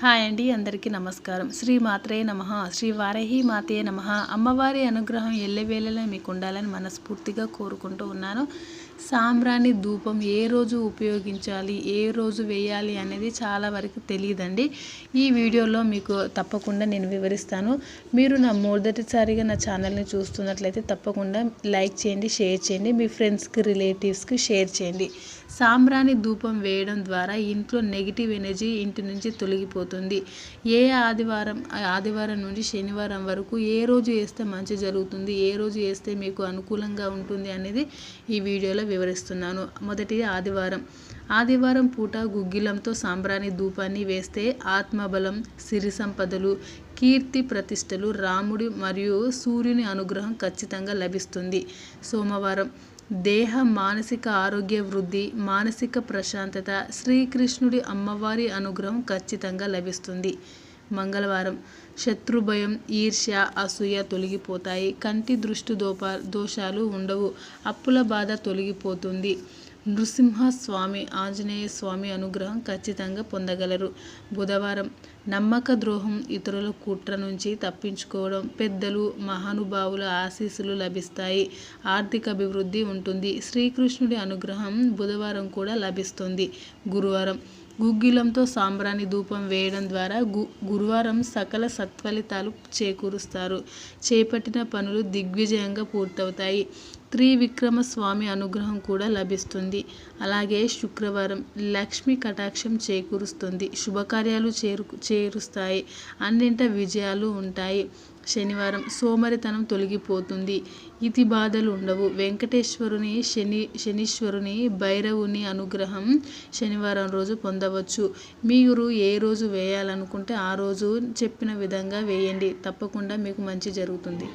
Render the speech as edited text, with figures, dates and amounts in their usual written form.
Hi అండి, అందరికీ నమస్కారం. శ్రీ మాత్రే నమః, శ్రీ వారాహి మాతే నమః. అమ్మవారి అనుగ్రహం ఎల్లవేళలా మీకు ఉండాలని మనస్ఫూర్తిగా కోరుకుంటూ ఉన్నాను. సాంబ్రాణి ధూపం ఏ రోజు ఉపయోగించాలి, ఏ రోజు వేయాలి అనేది చాలా వరకు తెలియదండి. ఈ వీడియోలో మీకు తప్పకుండా నేను వివరిస్తాను. మీరు మొదటిసారిగా నా ఛానల్ని చూస్తున్నట్లయితే తప్పకుండా లైక్ చేయండి, షేర్ చేయండి, మీ ఫ్రెండ్స్కి రిలేటివ్స్కి షేర్ చేయండి. సాంబ్రాణి ధూపం వేయడం ద్వారా ఇంట్లో నెగిటివ్ ఎనర్జీ ఇంటి నుంచి తొలగిపోతుంది. ఆదివారం నుండి శనివారం వరకు ఏ రోజు వేస్తే మంచి జరుగుతుంది, ఏ రోజు వేస్తే మీకు అనుకూలంగా ఉంటుంది అనేది ఈ వీడియోలో వివరిస్తున్నాను. మొదటిది ఆదివారం పూట గుగ్గిలంతో సాంబ్రాణి ధూపాన్ని వేస్తే ఆత్మబలం, సిరి సంపదలు, కీర్తి ప్రతిష్టలు, రాముడి మరియు సూర్యుని అనుగ్రహం ఖచ్చితంగా లభిస్తుంది. సోమవారం దేహ మానసిక ఆరోగ్య వృద్ధి, మానసిక ప్రశాంతత, శ్రీకృష్ణుడి అమ్మవారి అనుగ్రహం ఖచ్చితంగా లభిస్తుంది. మంగళవారం శత్రుభయం, ఈర్ష్య, అసూయ తొలగిపోతాయి. కంటి దృష్టి దోషాలు ఉండవు. అప్పుల బాధ తొలగిపోతుంది. నృసింహస్వామి, ఆంజనేయ స్వామి అనుగ్రహం ఖచ్చితంగా పొందగలరు. బుధవారం నమ్మక ద్రోహం, ఇతరుల కుట్ర నుంచి తప్పించుకోవడం, పెద్దలు మహానుభావుల ఆశీస్సులు లభిస్తాయి. ఆర్థిక అభివృద్ధి ఉంటుంది. శ్రీకృష్ణుడి అనుగ్రహం బుధవారం కూడా లభిస్తుంది. గురువారం గుగ్గిలంతో సాంబ్రాణి ధూపం వేయడం ద్వారా గురువారం సకల సత్ఫలితాలు చేకూరుస్తారు. చేపట్టిన పనులు దిగ్విజయంగా పూర్తవుతాయి. త్రివిక్రమ స్వామి అనుగ్రహం కూడా లభిస్తుంది. అలాగే శుక్రవారం లక్ష్మీ కటాక్షం చేకూరుస్తుంది. శుభకార్యాలు చేరుస్తాయి. అన్నింట విజయాలు ఉంటాయి. శనివారం సోమరితనం తొలగిపోతుంది. ఇతి బాధలు ఉండవు. వెంకటేశ్వరుని, శనీశ్వరుని, భైరవుని అనుగ్రహం శనివారం రోజు పొందవచ్చు. మీరు ఏ రోజు వేయాలనుకుంటే ఆ రోజు చెప్పిన విధంగా వేయండి. తప్పకుండా మీకు మంచి జరుగుతుంది.